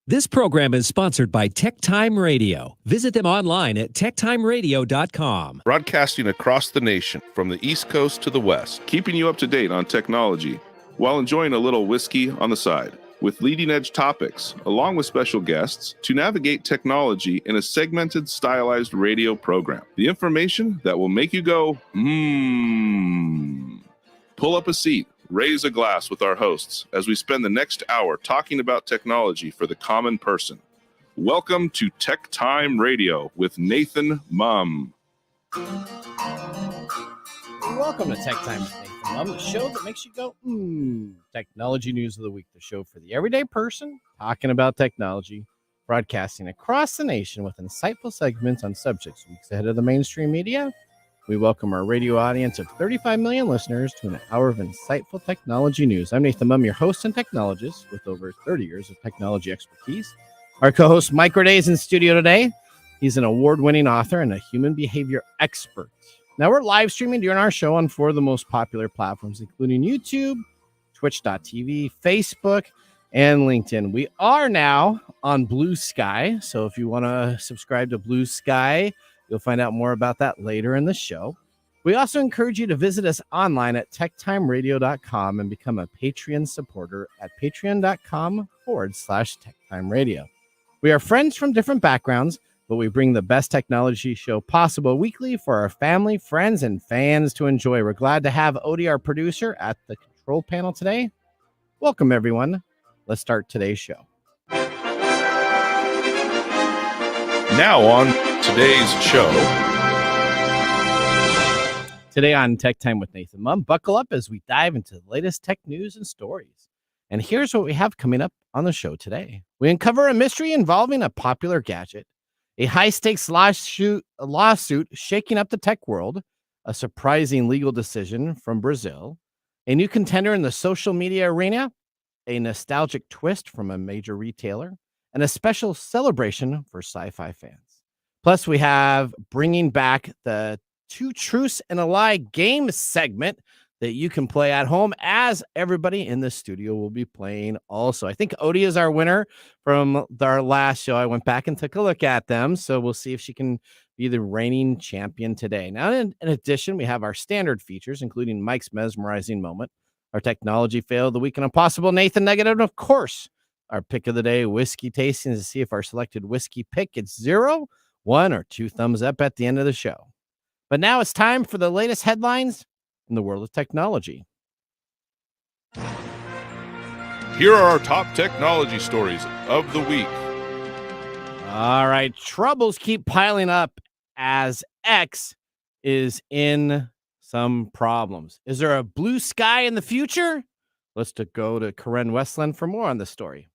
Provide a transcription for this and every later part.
This program is sponsored by TechTime Radio. Visit them online at techtimeradio.com. Broadcasting across the nation from the East Coast to the West, keeping you up to date on technology while enjoying a little whiskey on the side, with leading-edge topics, along with special guests, to navigate technology in a segmented, stylized radio program. The information that will make you go, Pull up a seat, raise a glass with our hosts as we spend the next hour talking about technology for the common person. Welcome to TechTime Radio with Nathan Mumm. Welcome to TechTime with Nathan Mumm, the show that makes you go, Technology News of the Week, the show for the everyday person talking about technology, broadcasting across the nation with insightful segments on subjects weeks ahead of the mainstream media. We welcome our radio audience of 35 million listeners to an hour of insightful technology news. I'm Nathan Mumm, your host and technologist with over 30 years of technology expertise. Our co-host Mike Roday is in studio today. He's an award-winning author and a human behavior expert. Now we're live streaming during our show on 4 of the most popular platforms, including YouTube, Twitch.tv, Facebook, and LinkedIn. We are now on Blue Sky, so if you want to subscribe to Blue Sky, you'll find out more about that later in the show. We also encourage you to visit us online at techtimeradio.com and become a Patreon supporter at patreon.com/techtimeradio. We are friends from different backgrounds, but we bring the best technology show possible weekly for our family, friends, and fans to enjoy. We're glad to have Odie, our producer, at the control panel today. Welcome, everyone. Let's start today's show. Now on today's show. Today on Tech Time with Nathan Mumm, buckle up as we dive into the latest tech news and stories. And here's what we have coming up on the show today. We uncover a mystery involving a popular gadget, a high-stakes lawsuit shaking up the tech world, a surprising legal decision from Brazil, a new contender in the social media arena, a nostalgic twist from a major retailer, and a special celebration for sci-fi fans. Plus, we have bringing back the Two Truths and a Lie game segment that you can play at home, as everybody in the studio will be playing also. I think Odie is our winner from our last show. I went back and took a look at them, so we'll see if she can be the reigning champion today. Now, in addition, we have our standard features, including Mike's mesmerizing moment, our technology fail of the week, and a possible Nathan negative, and of course, our pick of the day, whiskey tasting, to see if our selected whiskey pick gets 0, 1, or 2 thumbs up at the end of the show. But now it's time for the latest headlines in the world of technology. Here are our top technology stories of the week. All right, troubles keep piling up as X is in some problems. Is there a blue sky in the future? Let's go to Karen Westland for more on this story.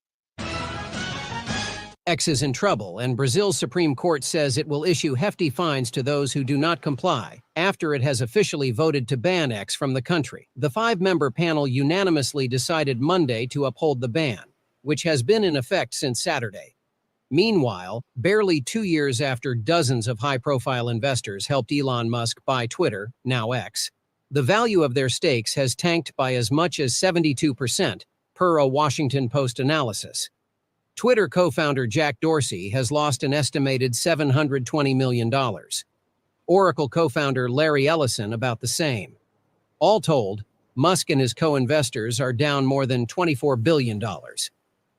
X is in trouble, and Brazil's Supreme Court says it will issue hefty fines to those who do not comply after it has officially voted to ban X from the country. The 5-member panel unanimously decided Monday to uphold the ban, which has been in effect since Saturday. Meanwhile, barely 2 years after dozens of high-profile investors helped Elon Musk buy Twitter, now X, the value of their stakes has tanked by as much as 72%, per a Washington Post analysis. Twitter co-founder Jack Dorsey has lost an estimated $720 million. Oracle co-founder Larry Ellison about the same. All told, Musk and his co-investors are down more than $24 billion.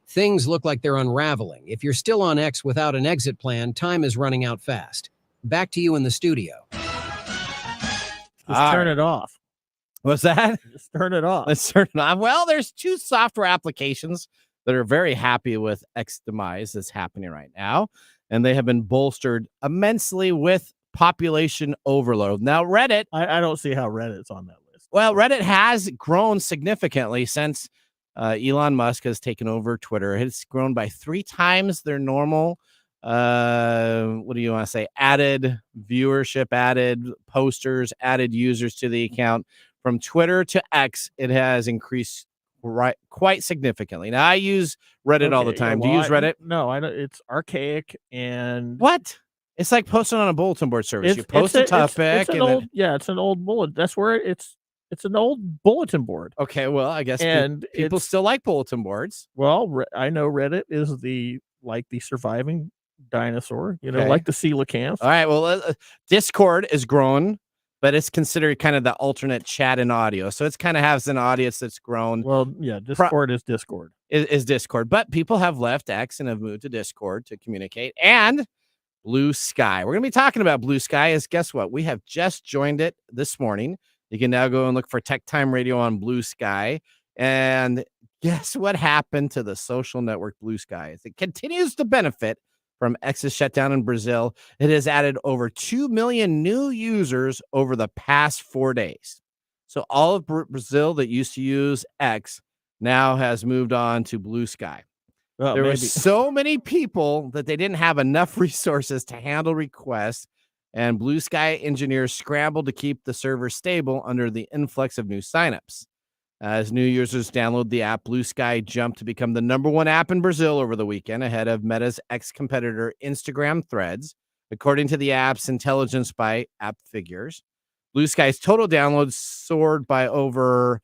Things look like they're unraveling. If you're still on X without an exit plan, time is running out fast. Back to you in the studio. Just turn it off. What's that? Just turn it off. Let's turn it on. Well, there's 2 software applications that are very happy with X demise that's happening right now, and they have been bolstered immensely with population overload. Now, Reddit... I don't see how Reddit's on that list. Well, Reddit has grown significantly since Elon Musk has taken over Twitter. It's grown by 3 times their normal, what do you want to say, added viewership, added posters, added users to the account. From Twitter to X, it has increased quite significantly. Now, I use Reddit all the time. Do you use Reddit? No, I don't. It's archaic and what? It's like posting on a bulletin board service. You post a topic. It's an old bullet. That's where it's It's an old bulletin board. Okay, well, I guess And people it's- still like bulletin boards. Well, I know Reddit is the surviving dinosaur, Okay. like the coelacanth. All right, well, Discord is grown, but it's considered kind of the alternate chat and audio. So it's kind of has an audience that's grown. Well, yeah, Discord is Discord. Is Discord, but people have left X and have moved to Discord to communicate. And Blue Sky. We're going to be talking about Blue Sky. As guess what? We have just joined it this morning. You can now go and look for TechTime Radio on Blue Sky. And guess what happened to the social network Blue Sky? It continues to benefit from X's shutdown in Brazil. It has added over 2 million new users over the past 4 days. So all of Brazil that used to use X now has moved on to Blue Sky. Well, There were maybe. so many people that they didn't have enough resources to handle requests, and Blue Sky engineers scrambled to keep the server stable under the influx of new signups. As new users download the app, Blue Sky jumped to become the #1 app in Brazil over the weekend, ahead of Meta's ex-competitor Instagram Threads, according to the app's intelligence by app figures. Blue Sky's total downloads soared by over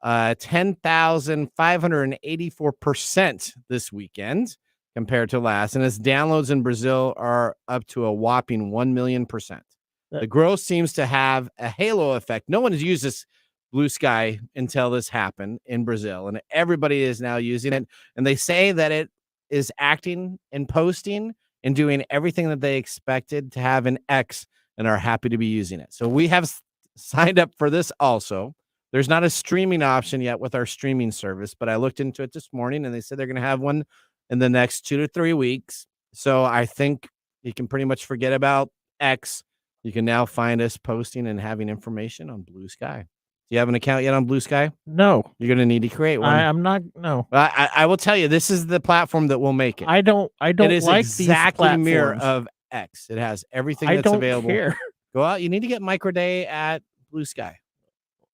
10,584% this weekend compared to last, and its downloads in Brazil are up to a whopping 1 million%. The growth seems to have a halo effect. No one has used this Blue Sky until this happened in Brazil, and everybody is now using it. And they say that it is acting and posting and doing everything that they expected to have in X, and are happy to be using it. So we have signed up for this also. There's not a streaming option yet with our streaming service, but I looked into it this morning, and they said they're going to have one in the next 2 to 3 weeks. So I think you can pretty much forget about X. You can now find us posting and having information on Blue Sky. Do you have an account yet on Blue Sky? No, You're going to need to create one. I'm not. No, I will tell you, this is the platform that will make it. I don't. It is like exactly these a mirror platforms. of X. It has everything I that's don't available. care. Go out. You need to get Microday at Blue Sky.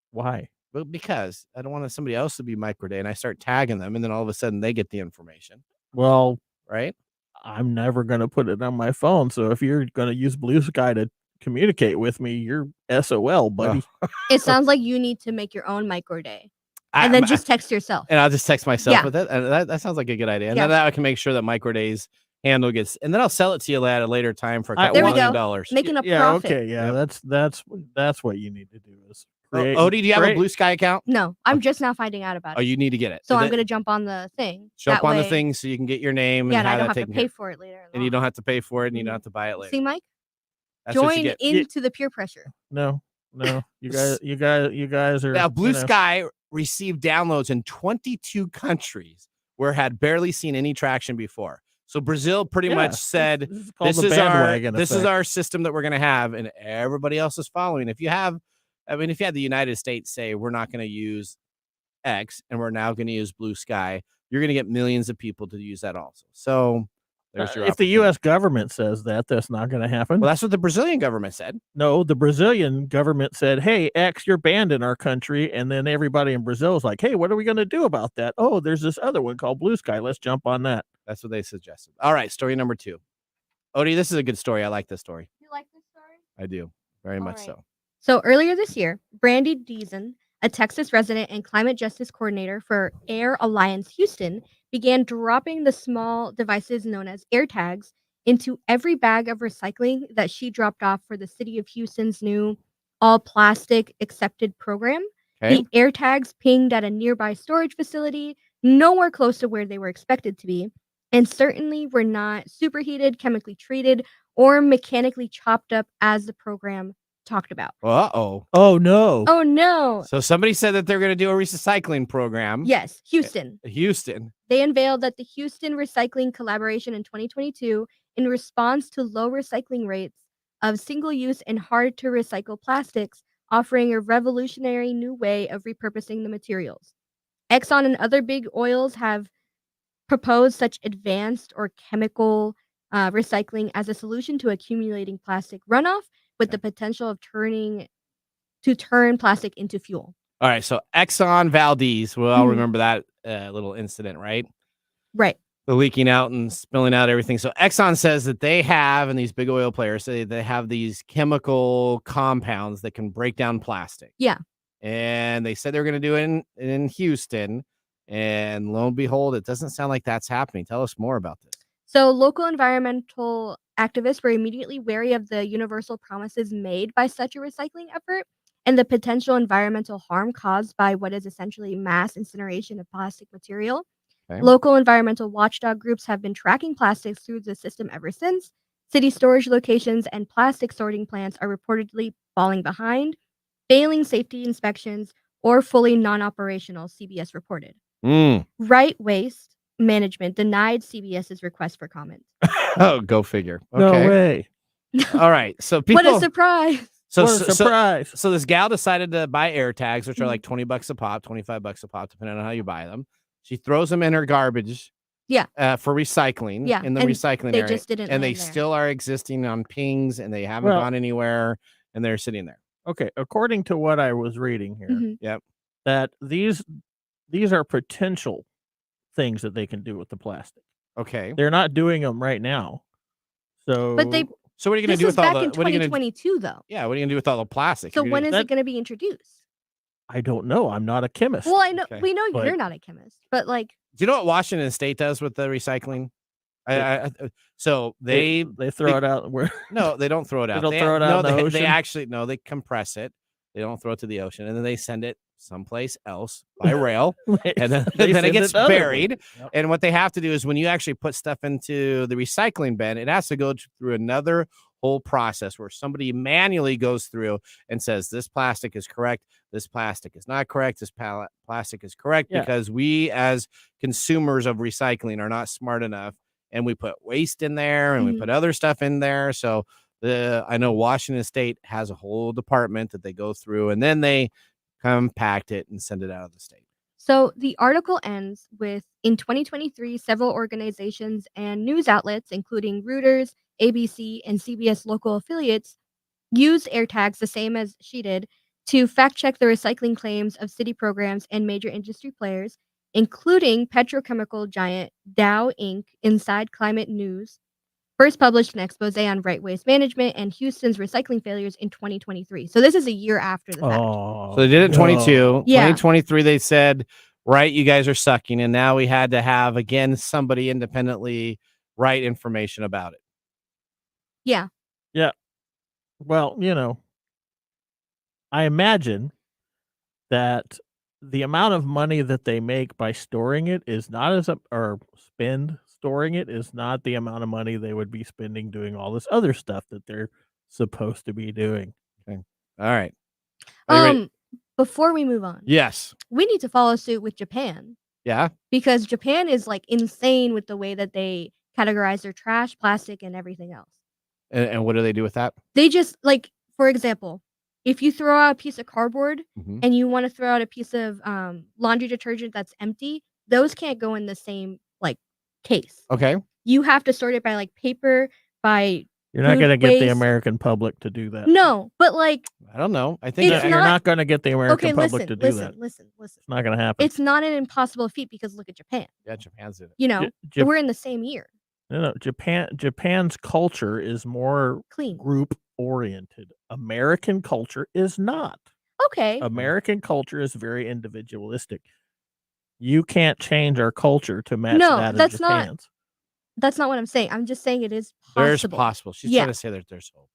Why? Well, because I don't want somebody else to be Microday, and I start tagging them, and then all of a sudden they get the information, Well, right? I'm never going to put it on my phone. So if you're going to use Blue Sky to communicate with me, you're SOL, buddy. It sounds like you need to make your own micro day and then just text yourself. And I'll just text myself Yeah. with it. And that sounds like a good idea. And Yeah. then I can make sure that Microday's handle gets, and then I'll sell it to you at a later time for a couple There we $1 go. million. Making a Yeah. profit. Okay. Yeah. That's what you need to do is create. Odie, do you have a create- Blue Sky account? No, I'm just now finding out about Oh, it. you need to get it. So I'm That- going to jump on the thing. jump That on the way- thing so you can get your name Yeah, and and I have don't that have to taken pay care. for it later. And you don't have to pay for it, and you don't have to buy it later. See, Mike? That's what you Join get. into the peer pressure. No. You guys are Now, Blue you know, Sky received downloads in 22 countries where it had barely seen any traction before. So Brazil pretty yeah, much said, this is called this the is our bandwagon this is effect. our system that we're going to have, and everybody else is following. If you had the United States say we're not going to use X and we're now going to use Blue Sky, you're going to get millions of people to use that also. So there's your If the opportunity. U.S. government says that, that's not going to happen. Well, that's what the Brazilian government said. No, the Brazilian government said, "Hey, X, you're banned in our country," and then everybody in Brazil is like, "Hey, what are we going to do about that?" Oh, there's this other one called Blue Sky. Let's jump on that. That's what they suggested. All right, story number 2. Odie, this is a good story. I like this story. You like this story? I do. Very much right. so. So earlier this year, Brandy Deason, a Texas resident and climate justice coordinator for Air Alliance Houston, began dropping the small devices known as AirTags into every bag of recycling that she dropped off for the city of Houston's new all plastic accepted program. Okay. The AirTags pinged at a nearby storage facility, nowhere close to where they were expected to be, and certainly were not superheated, chemically treated, or mechanically chopped up as the program talked about. Uh-oh. Oh no! Oh no. So somebody said that they're going to do a recycling program. Yes, Houston. Houston. They unveiled that the Houston Recycling Collaboration in 2022, in response to low recycling rates of single-use and hard-to-recycle plastics, offering a revolutionary new way of repurposing the materials. Exxon and other big oils have proposed such advanced or chemical recycling as a solution to accumulating plastic runoff, with the potential of turn plastic into fuel. All right. So Exxon Valdez. Well, I'll Mhm. remember that little incident, right? Right. The leaking out and spilling out everything. So Exxon says that they have, and these big oil players say they have these chemical compounds that can break down plastic. Yeah. and they said they were going to do it in Houston. And lo and behold, it doesn't sound like that's happening. Tell us more about this. So local environmental activists were immediately wary of the universal promises made by such a recycling effort and the potential environmental harm caused by what is essentially mass incineration of plastic material. Okay. Local environmental watchdog groups have been tracking plastics through the system ever since. City storage locations and plastic sorting plants are reportedly falling behind, failing safety inspections, or fully non-operational, CBS reported. Right Waste Management denied CBS's request for comment. Oh, go figure. No Okay. way. All right. So people. What a surprise! What a surprise. So this gal decided to buy air tags, which are like $20 a pop, $25 a pop, depending on how you buy them. She throws them in her garbage. Yeah. For recycling. Yeah. In the and recycling they area. just didn't And they land there. still are existing on pings, and they haven't gone anywhere, and they're sitting there. Okay, according to what I was reading here, Mhm. that these are potential things that they can do with the plastic. Okay. They're not doing them right now. So But they So what are you going this to do was with all back the? in What are you going to? 2022 though. Yeah. What are you going to do with all the plastic? So You're when gonna- is it going to be introduced? I don't know. I'm not a chemist. Well, I know Okay. we know But- you're not a chemist, but like Do you know what Washington State does with the recycling? So they throw it out where no, they don't throw it out. don't throw it out in the They ocean? actually they compress it. They don't throw it to the ocean, and then they send it someplace else by rail, and then, they then it send gets to other buried. ones. Yep. And what they have to do is when you actually put stuff into the recycling bin, it has to go through another whole process where somebody manually goes through and says this plastic is correct, this plastic is not correct, this plastic is correct, Yeah. because we as consumers of recycling are not smart enough, and we put waste in there and we put other stuff in there. So I know Washington State has a whole department that they go through, and then they compact it and send it out of the state. So the article ends with, in 2023, several organizations and news outlets, including Reuters, ABC, and CBS local affiliates, used AirTags the same as she did to fact-check the recycling claims of city programs and major industry players, including petrochemical giant Dow Inc. Inside Climate News, first published an expose on right waste management and Houston's recycling failures in 2023. So this is a year after the fact. Oh, So they did it in 22. Yeah. 2023, they said, right, you guys are sucking. And now we had to have, again, somebody independently write information about it. Yeah. Yeah. Well, I imagine that the amount of money that they make by storing it is not or spend storing it is not the amount of money they would be spending doing all this other stuff that they're supposed to be doing. All right. Are you ready? Before we move on, Yes. we need to follow suit with Japan. Yeah. Because Japan is like insane with the way that they categorize their trash, plastic, and everything else. And what do they do with that? They just like, for example, if you throw out a piece of cardboard and you want to throw out a piece of laundry detergent that's empty, those can't go in the same like case. Okay. You have to sort it by like paper, by You're not food going to get the waste. American public to do that. No, but like I don't know. I think It's You're not going to get the American public to do that. listen. It's not going to happen. It's not an impossible feat because look at Japan. yeah, Japan's in it. You know, Ja- we're in the same year. No, Japan's culture is more Clean. group oriented. American culture is not. Okay. American culture is very individualistic. You can't change our culture to match No, that of that's not- Japan's. That's not what I'm saying. I'm just saying it is There's possible. possible. She's Yeah. trying to say that there's hope.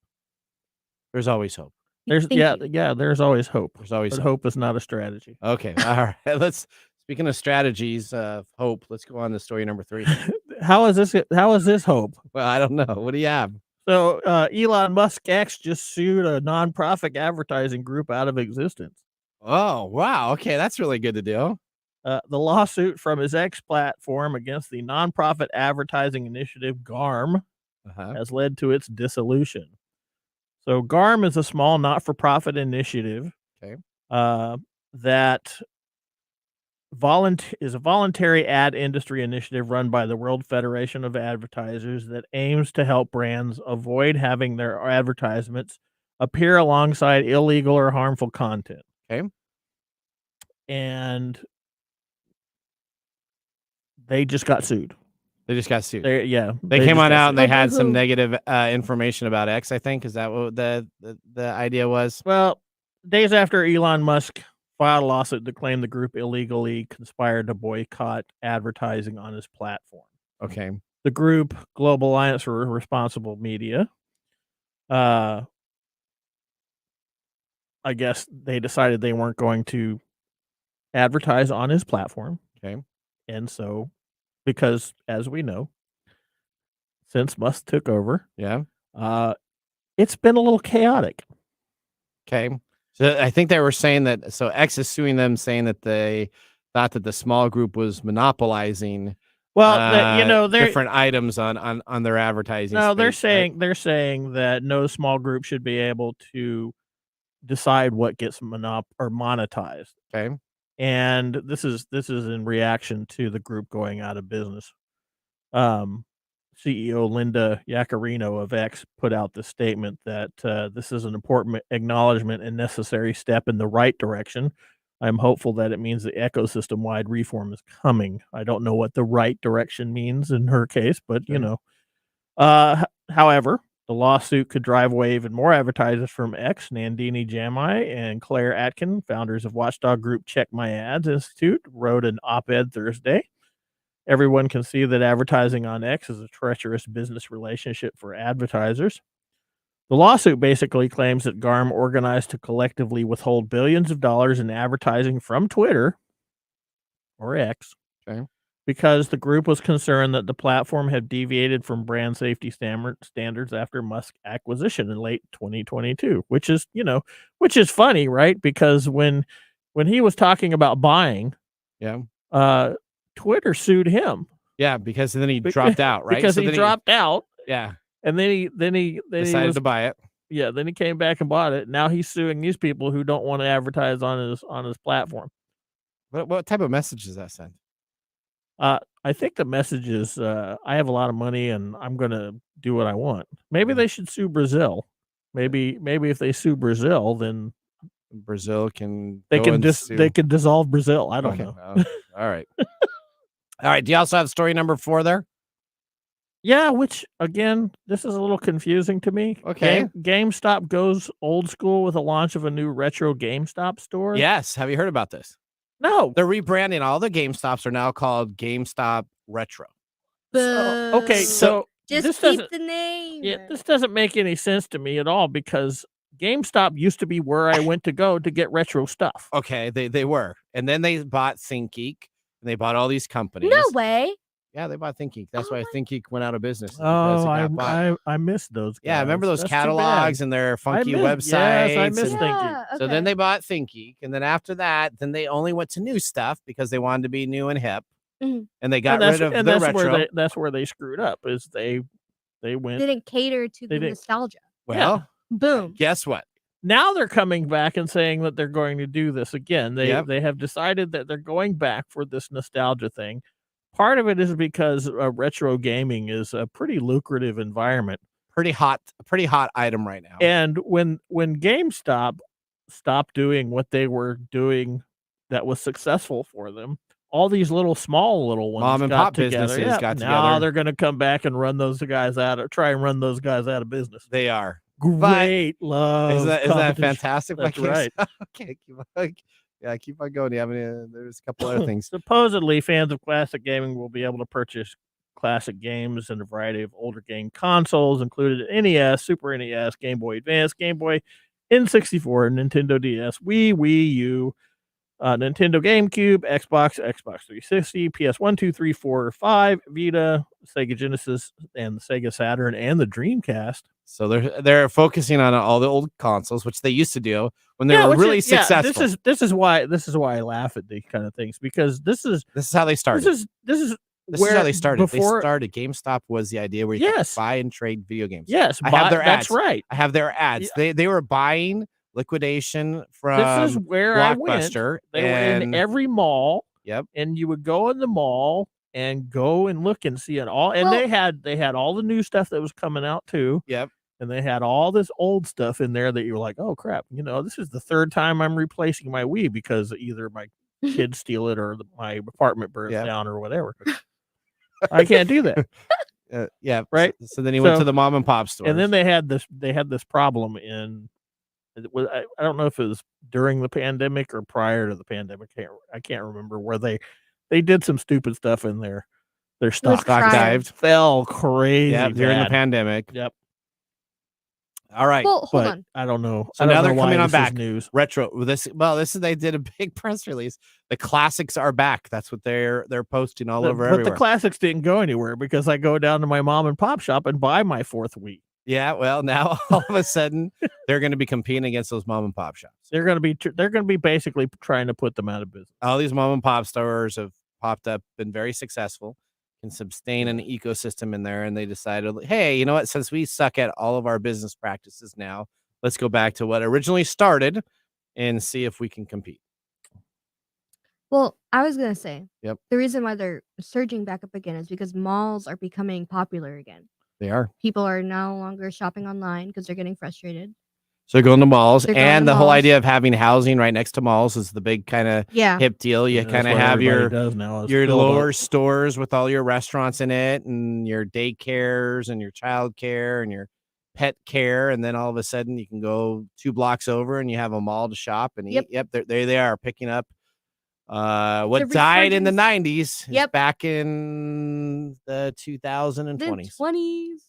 There's always hope. There's Thank you. there's always hope. There's always But hope. hope is not a strategy. Okay. All right. Speaking of strategies of hope, let's go on to story number 3. How is this hope? Well, I don't know. What do you have? So Elon Musk X just sued a nonprofit advertising group out of existence. Oh, wow. Okay. That's really good to do. The lawsuit from his X platform against the nonprofit advertising initiative GARM has led to its dissolution. So GARM is a small not-for-profit initiative that is a voluntary ad industry initiative run by the World Federation of Advertisers that aims to help brands avoid having their advertisements appear alongside illegal or harmful content. Okay. And they just got sued. They just got sued. They They just came on got out and sued. they had some Who? negative information about X, I think. Is that what the idea was? Well, days after Elon Musk filed a lawsuit to claim the group illegally conspired to boycott advertising on his platform. Okay. The group, Global Alliance for Responsible Media, I guess they decided they weren't going to advertise on his platform. Okay. And so, because as we know, since Musk took over, Yeah. it's been a little chaotic. Okay. So I think they were saying that. So X is suing them, saying that they thought that the small group was monopolizing. Well, they're different items on their advertising. no, they're space, right? saying they're saying that no small group should be able to decide what gets monetized. Okay. And this is in reaction to the group going out of business. CEO Linda Yaccarino of X put out the statement that this is an important acknowledgement and necessary step in the right direction. I'm hopeful that it means the ecosystem-wide reform is coming. I don't know what the right direction means in her case, but however, the lawsuit could drive away even more advertisers from X. Nandini Jamai and Claire Atkin, founders of watchdog group Check My Ads Institute, wrote an op-ed Thursday. Everyone can see that advertising on X is a treacherous business relationship for advertisers. The lawsuit basically claims that GARM organized to collectively withhold billions of dollars in advertising from Twitter, or X, because the group was concerned that the platform had deviated from brand safety standards after Musk acquisition in late 2022, which is funny, right? Because when he was talking about buying, Twitter sued him. Yeah, because then he dropped out, right? Because he dropped out. Yeah. And then he decided to buy it. Yeah, then he came back and bought it. Now he's suing these people who don't want to advertise on his platform. What type of message does that send? I think the message is I have a lot of money and I'm going to do what I want. Maybe they should sue Brazil. Maybe if they sue Brazil, then Brazil can they can dissolve Brazil. I don't know. All right. All right. Do you also have story number 4 there? Yeah, which again, this is a little confusing to me. Okay. GameStop goes old school with the launch of a new retro GameStop store. Yes. Have you heard about this? No. They're rebranding. All the GameStops are now called GameStop Retro. So just keep the name. Yeah, this doesn't make any sense to me at all because GameStop used to be where I went to go to get retro stuff. Okay, they were. And then they bought ThinkGeek, and they bought all these companies. No way. Yeah, they bought ThinkGeek. That's why ThinkGeek went out of business. I missed those guys. Yeah, remember those catalogs and their funky websites? Yes, I missed ThinkGeek. So then they bought ThinkGeek, and then after that, then they only went to new stuff because they wanted to be new and hip. Mm-hmm. And they got rid of the retro. That's where they screwed up. Is they didn't cater to the nostalgia. Well, boom. Guess what? Now they're coming back and saying that they're going to do this again. They have decided that they're going back for this nostalgia thing. Part of it is because retro gaming is a pretty lucrative environment. Pretty hot item right now. And when GameStop stopped doing what they were doing that was successful for them, all these small little ones mom and got pop together. businesses got together. Now they're going to come back and run those guys out of business. They are. Great love. Is that fantastic? That's right. Okay, keep on going. There's a couple other things. Supposedly, fans of classic gaming will be able to purchase classic games and a variety of older game consoles, including NES, Super NES, Game Boy Advance, Game Boy N64, Nintendo DS, Wii U, Nintendo GameCube, Xbox 360, PS1, 2, 3, 4, 5, Vita, Sega Genesis, and the Sega Saturn, and the Dreamcast. So they're focusing on all the old consoles, which they used to do when they were really successful. This is why I laugh at these kind of things, because this is how they started. This is how they started. GameStop was the idea where you could buy and trade video games. Yes, I have their ads. That's right. I have their ads. Yeah. They were buying liquidation from this is where Blockbuster. They were in every mall. Yep. And you would go in the mall and go and look and see it all. And they had all the new stuff that was coming out too. Yep. And they had all this old stuff in there that you were like, oh crap, this is the third time I'm replacing my Wii because either my kids steal it or my apartment burns down or whatever. I can't do that. Yeah. Right. So then he went to the mom and pop store. And then they had this problem in I don't know if it was during the pandemic or prior to the pandemic. I can't remember where they did some stupid stuff in their stock prior. dived. fell crazy. Yeah, during the bad. pandemic. Yep. All right. Well, hold But on. I don't know. So I don't now know they're why coming on this is back. news. Retro. This is they did a big press release. The classics are back. That's what they're posting all over But everywhere. the classics didn't go anywhere because I go down to my mom and pop shop and buy my fourth Wii. Yeah, well, now all of a sudden they're going to be competing against those mom and pop shops. They're going to be basically trying to put them out of business. All these mom and pop stores have popped up, been very successful, can sustain an ecosystem in there, and they decided, hey, you know what? Since we suck at all of our business practices now, let's go back to what originally started and see if we can compete. Well, I was gonna say, Yep. the reason why they're surging back up again is because malls are becoming popular again. They are. People are no longer shopping online because they're getting frustrated. So they're going to malls, They're going and to the whole malls. idea of having housing right next to malls is the big kind of Yeah. hip deal. You That's kind of what have everybody your does now is your build up. lower stores with all your restaurants in it, and your daycares and your child care and your pet care, and then all of a sudden you can go 2 blocks over and you have a mall to shop and Yep. eat. Yep, there they are picking up what The died in the resurgence. 90s is Yep. back in the The 2020s. 20s.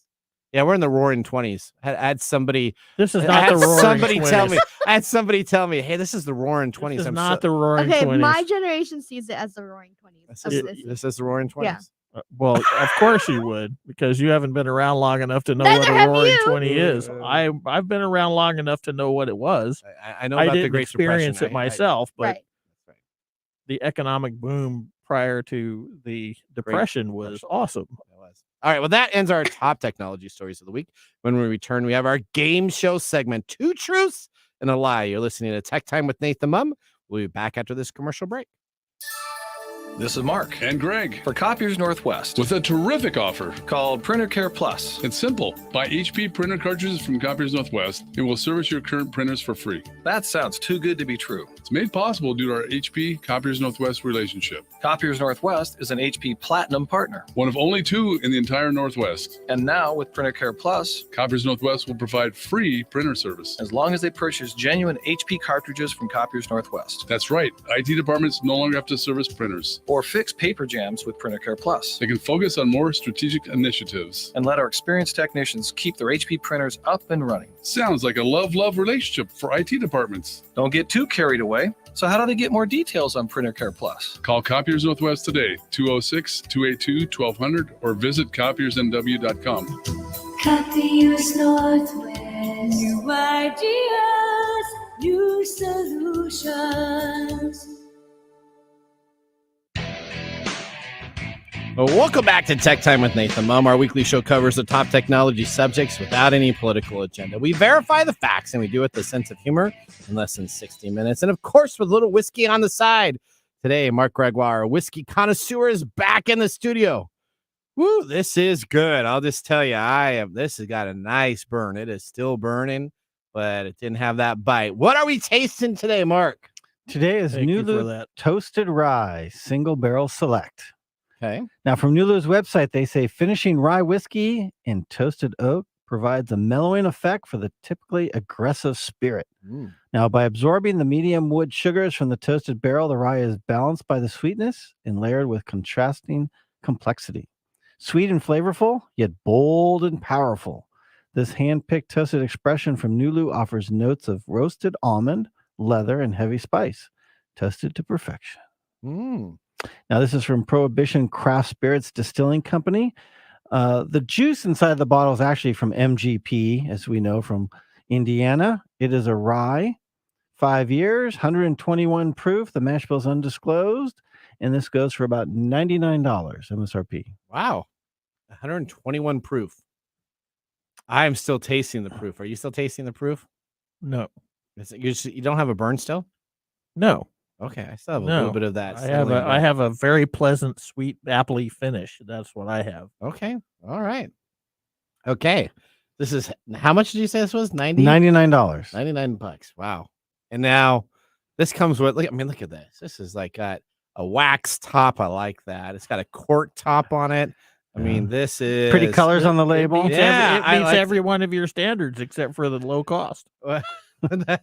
Yeah, we're in the roaring 20s. I had somebody This is I not had the roaring somebody 20s. tell me. I had somebody tell me, "Hey, this is the roaring 20s." This is I'm not the roaring Okay, 20s. my generation sees it as the roaring 20s. this is the roaring 20s. Yeah. Well, of course you would, because you haven't been around long enough to know Neither what a have roaring you. 20 is. I've been around long enough to know what it was. I know I about the didn't Great experience Depression. it myself, but Right. the economic boom prior to the depression was awesome. It was. All right, well, that ends our top technology stories of the week. When we return, we have our game show segment, 2 Truths and a Lie. You're listening to Tech Time with Nathan Mumm. We'll be back after this commercial break. This is Mark And Greg, for Copiers Northwest with a terrific offer. called Printer Care Plus. It's simple. Buy HP printer cartridges from Copiers Northwest. It will service your current printers for free. That sounds too good to be true. It's made possible due to our HP Copiers Northwest relationship. Copiers Northwest is an HP Platinum partner. One of only 2 in the entire Northwest. And now with Printer Care Plus, Copiers Northwest will provide free printer service. as long as they purchase genuine HP cartridges from Copiers Northwest That's right. IT departments no longer have to service printers. or fix paper jams with Printer Care Plus. They can focus on more strategic initiatives. And let our experienced technicians keep their HP printers up and running. Sounds like a love-love relationship for IT departments. Don't get too carried away. So how do they get more details on Printer Care Plus? Call Copiers Northwest today, 206-282-1200, or visit copiersnw.com. Copiers Northwest. New ideas, new solutions. Well, welcome back to Tech Time with Nathan Mumm. Our weekly show covers the top technology subjects without any political agenda. We verify the facts, and we do it with a sense of humor in less than 60 minutes. And, of course, with a little whiskey on the side. Today, Mark Gregoire, a whiskey connoisseur, is back in the studio. Woo, this is good. I'll just tell you, this has got a nice burn. It is still burning, but it didn't have that bite. What are we tasting today, Mark? Today is Thank you for Nulu that. Toasted Rye Single Barrel Select. Okay. Now, from Nulu's website, they say finishing rye whiskey in toasted oak provides a mellowing effect for the typically aggressive spirit. Now, by absorbing the medium wood sugars from the toasted barrel, the rye is balanced by the sweetness and layered with contrasting complexity. Sweet and flavorful, yet bold and powerful. This hand-picked toasted expression from Nulu offers notes of roasted almond, leather, and heavy spice, toasted to perfection. Now, this is from Prohibition Craft Spirits Distilling Company. The juice inside the bottle is actually from MGP, as we know, from Indiana. It is a rye, 5 years, 121 proof. The mash bill is undisclosed, and this goes for about $99 MSRP. Wow. 121 proof. I'm still tasting the proof. Are you still tasting the proof? No. You don't have a burn still? No. Okay, I still have a No. little bit of that. I have a very pleasant, sweet, appley finish. That's what I have. Okay. All right. Okay. This is, how much did you say this was? $99. $99. Wow. And now this comes with, look at this. This is like got a wax top. I like that. It's got a cork top on it. I mean, this is Pretty colors on the label. It beats Yeah, I every, like every one of your standards except for the low cost.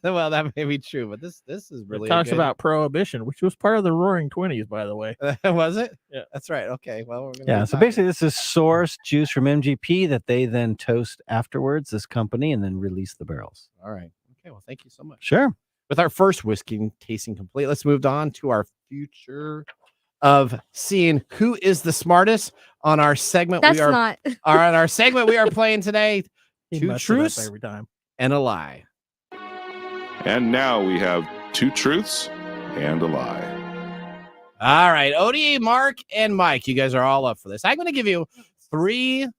Well, that may be true, but this is really It talks good. about prohibition, which was part of the Roaring Twenties, by the way. Was it? Yeah. That's right. Okay. Well, we're gonna Yeah. be So talking- basically, this is sourced juice from MGP that they then toast afterwards, this company, and then release the barrels. All right. Okay. Well, thank you so much. Sure. With our first whiskey tasting complete, let's move on to our future of seeing who is the smartest on our segment. That's we are not. on our segment we are playing today. He Two messes it up truths every time. and a lie. And now we have 2 truths and a lie. All right, Odie, Mark, and Mike, you guys are all up for this. I'm going to give you 3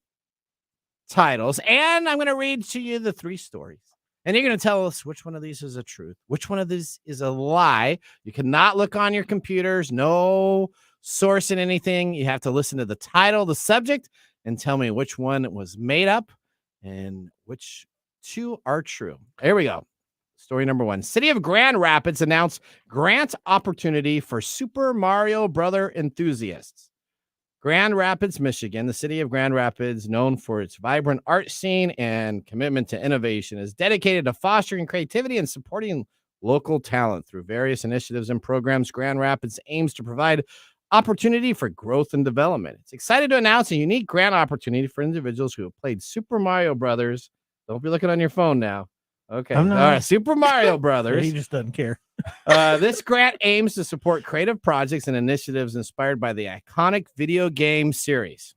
titles, and I'm going to read to you the 3 stories. And you're going to tell us which one of these is a truth, which one of these is a lie. You cannot look on your computers, no source in anything. You have to listen to the title, the subject, and tell me which one was made up and which 2 are true. Here we go. Story number 1. City of Grand Rapids announced grant opportunity for Super Mario Brother enthusiasts. Grand Rapids, Michigan, the city of Grand Rapids, known for its vibrant art scene and commitment to innovation, is dedicated to fostering creativity and supporting local talent through various initiatives and programs. Grand Rapids aims to provide opportunity for growth and development. It's excited to announce a unique grant opportunity for individuals who have played Super Mario Brothers. Don't be looking on your phone now. Okay. I'm not. All right. Super Mario Brothers. He just doesn't care. This grant aims to support creative projects and initiatives inspired by the iconic video game series.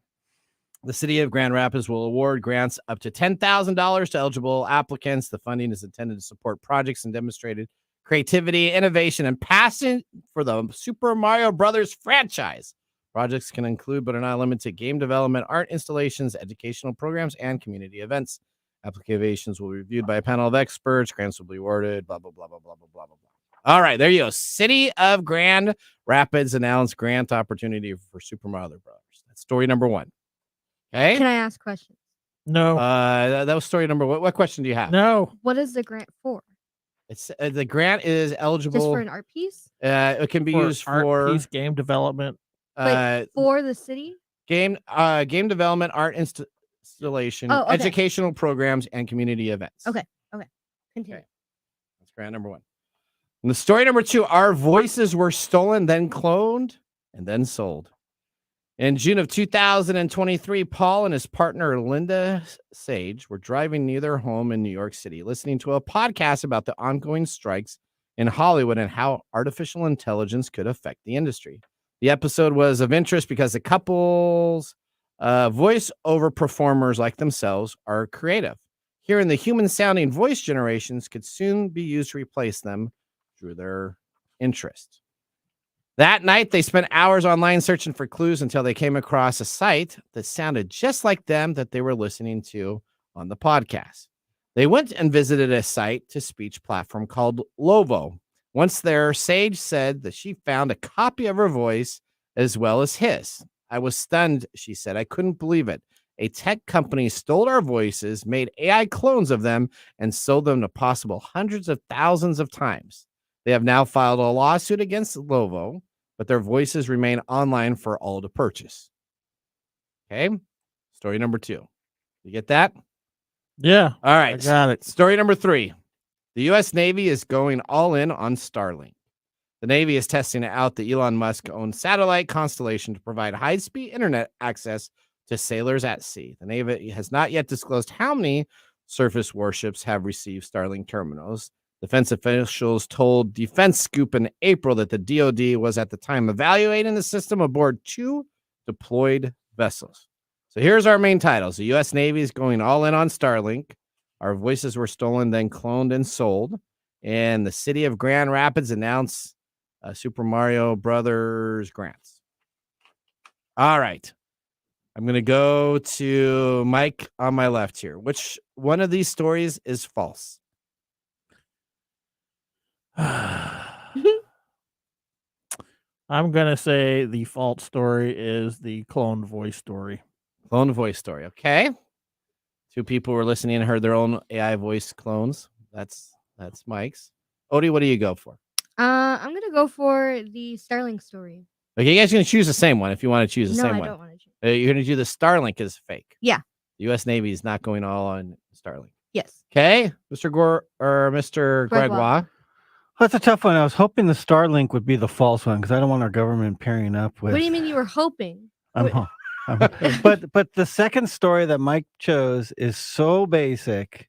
The city of Grand Rapids will award grants up to $10,000 to eligible applicants. The funding is intended to support projects and demonstrated creativity, innovation, and passion for the Super Mario Brothers franchise. Projects can include, but are not limited to, game development, art installations, educational programs, and community events. Applications will be reviewed by a panel of experts. Grants will be awarded, blah, blah, blah, blah, blah, blah, blah, blah. All right, there you go. City of Grand Rapids announced grant opportunity for Super Mario Brothers. That's story number 1. Okay. Can I ask questions? No. That was story number 1. What question do you have? No. What is the grant for? It's the grant is eligible. Just for an art piece? It can be used art for piece, game development. For the city? game development, art installation, Oh, okay. educational programs, and community events. Okay. Continue. Okay. That's grant number 1. And the story number 2, our voices were stolen, then cloned, and then sold. In June of 2023, Paul and his partner, Linda Sage, were driving near their home in New York City, listening to a podcast about the ongoing strikes in Hollywood and how artificial intelligence could affect the industry. The episode was of interest because the couple's voice-over performers like themselves are creative. Hearing the human-sounding voice generations could soon be used to replace them through their interest. That night, they spent hours online searching for clues until they came across a site that sounded just like them that they were listening to on the podcast. They went and visited a site-to-speech platform called Lovo. Once there, Sage said that she found a copy of her voice as well as his. I was stunned, she said. I couldn't believe it. A tech company stole our voices, made AI clones of them, and sold them to possible hundreds of thousands of times. They have now filed a lawsuit against Lovo, but their voices remain online for all to purchase. Okay. Story number 2. You get that? Yeah. All right. I got it. Story number 3. The U.S. Navy is going all in on Starlink. The Navy is testing out the Elon Musk-owned satellite constellation to provide high-speed internet access to sailors at sea. The Navy has not yet disclosed how many surface warships have received Starlink terminals. Defense officials told Defense Scoop in April that the DoD was at the time evaluating the system aboard 2 deployed vessels. So here's our main titles. The U.S. Navy is going all in on Starlink. Our voices were stolen, then cloned and sold. And the city of Grand Rapids announced Super Mario Brothers grants. All right. I'm going to go to Mike on my left here. Which one of these stories is false? I'm going to say the false story is the cloned voice story. Clone voice story. Okay. 2 people were listening and heard their own AI voice clones. That's Mike's. Odie, what do you go for? I'm gonna go for the Starlink story. Okay, you guys going to choose the same one if you want to choose the No, same I one. don't want to choose. You're going to do the Starlink is fake. Yeah. The U.S. Navy is not going all on Starlink. Yes. Okay, Mr. Gore or Mr. Gregoire. That's a tough one. I was hoping the Starlink would be the false one because I don't want our government pairing up with. What do you mean you were hoping? But the second story that Mike chose is so basic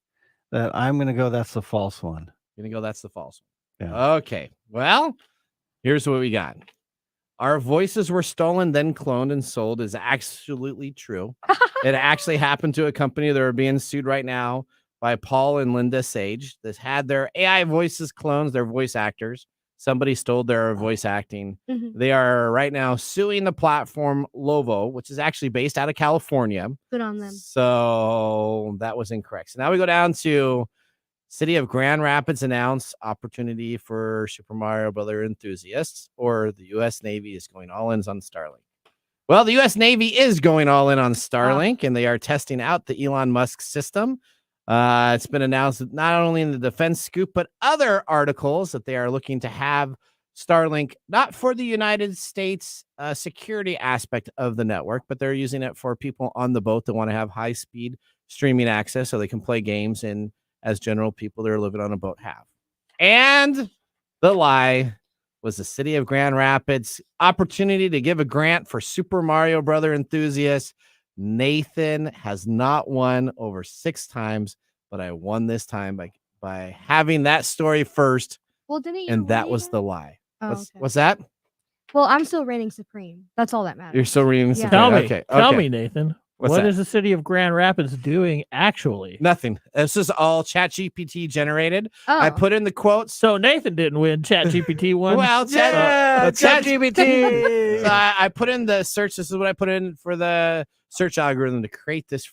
that I'm going to go. That's the false one. You're gonna go. That's the false one. Yeah. Okay. Well, here's what we got. Our voices were stolen, then cloned and sold is absolutely true. It actually happened to a company that are being sued right now by Paul and Linda Sage. That had their AI voices clones, their voice actors. Somebody stole their voice acting. Mhm. They are right now suing the platform Lovo, which is actually based out of California. Good on them. So that was incorrect. So now we go down to City of Grand Rapids announced opportunity for Super Mario Brother enthusiasts, or the U.S. Navy is going all in on Starlink. Well, the U.S. Navy is going all in on Starlink, and they are testing out the Elon Musk system. It's been announced that not only in the Defense Scoop, but other articles that they are looking to have Starlink, not for the United States security aspect of the network, but they're using it for people on the boat that want to have high-speed streaming access so they can play games and as general people that are living on a boat have. And the lie was the City of Grand Rapids opportunity to give a grant for Super Mario Brother enthusiasts. Nathan has not won over 6 times, but I won this time by having that story first. Well, didn't you? And that win was again? the lie. Oh, What's that? Well, I'm still reigning supreme. That's all that matters. You're still reading. Yeah. Tell me, Okay. tell me, Nathan. What's What that? is the City of Grand Rapids doing actually? Nothing. This is all ChatGPT generated. Oh. I put in the quotes. So Nathan didn't win. ChatGPT won. Well, ChatGPT. So I put in the search. This is what I put in for the search algorithm to create this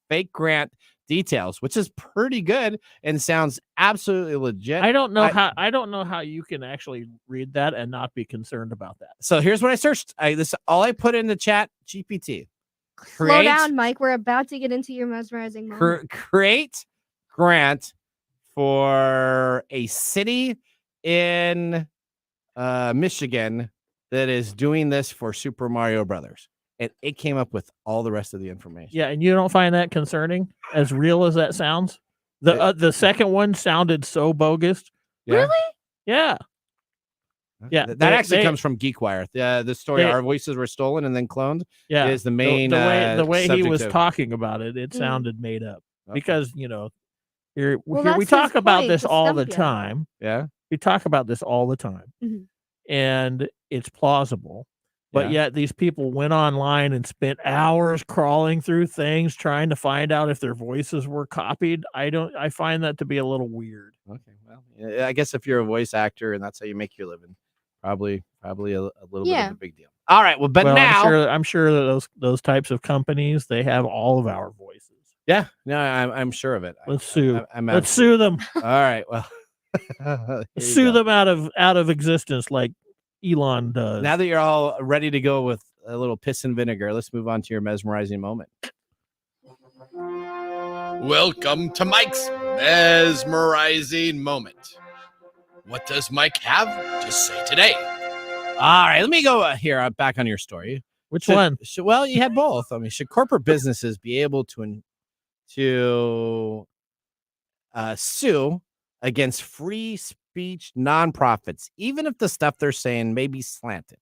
fake grant details, which is pretty good and sounds absolutely legit. I don't know how you can actually read that and not be concerned about that. So here's what I searched. All I put in the chat GPT. Slow down, Mike. We're about to get into your mesmerizing moment. Create grant for a city in Michigan that is doing this for Super Mario Brothers. And it came up with all the rest of the information. Yeah, and you don't find that concerning, as real as that sounds? The second one sounded so bogus. Yeah. Really? Yeah. Yeah, That actually comes from GeekWire. The story, our voices were stolen and then cloned. Yeah, is the main the way he subject was of- talking about it. It sounded made up because here we that's talk his about point, this to all stump the you. time. Yeah, we talk about this all the time, Mhm. and it's plausible. But Yeah. yet these people went online and spent hours crawling through things trying to find out if their voices were copied. I find that to be a little weird. Okay, well, yeah, I guess if you're a voice actor and that's how you make your living, probably a little bit of a big deal. All right, well, but Well, now I'm sure that those types of companies, they have all of our voices. yeah, no, I'm sure of it. Let's sue. I'm Let's sue them. All right, well, Sue them out of existence like Elon does. Now that you're all ready to go with a little piss and vinegar, let's move on to your mesmerizing moment. Welcome to Mike's mesmerizing moment. What does Mike have to say today? All right, let me go here back on your story. Which one? Well, you had both. I mean, should corporate businesses be able to sue against free speech nonprofits, even if the stuff they're saying may be slanted?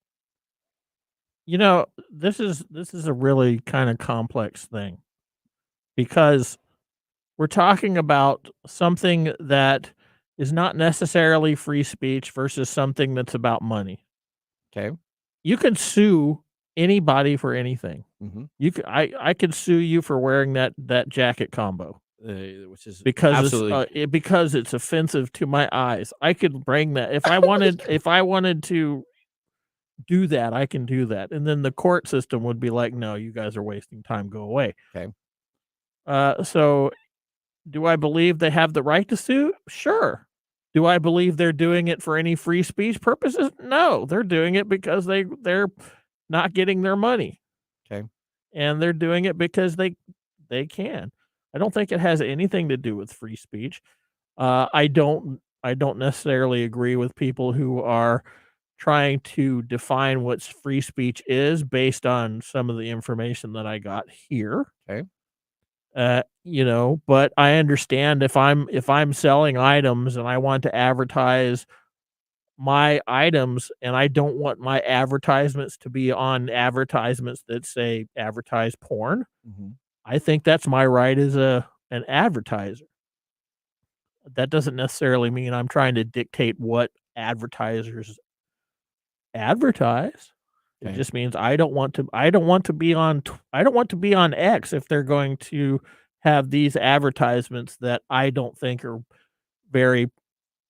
This is a really kind of complex thing because we're talking about something that is not necessarily free speech versus something that's about money. Okay. You can sue anybody for anything. Mm-hmm. I could sue you for wearing that jacket combo. Which is because it's offensive to my eyes. I could bring that if I wanted. If I wanted to do that, I can do that, and then the court system would be like, "No, you guys are wasting time. Go away." Okay. So, do I believe they have the right to sue? Sure. Do I believe they're doing it for any free speech purposes? No, they're doing it because they're not getting their money. Okay. And they're doing it because they can. I don't think it has anything to do with free speech. I don't necessarily agree with people who are trying to define what free speech is based on some of the information that I got here. Okay. But I understand if I'm selling items and I want to advertise my items and I don't want my advertisements to be on advertisements that say advertise porn, I think that's my right as an advertiser. That doesn't necessarily mean I'm trying to dictate what advertisers advertise. It just means I don't want to be on X if they're going to have these advertisements that I don't think are very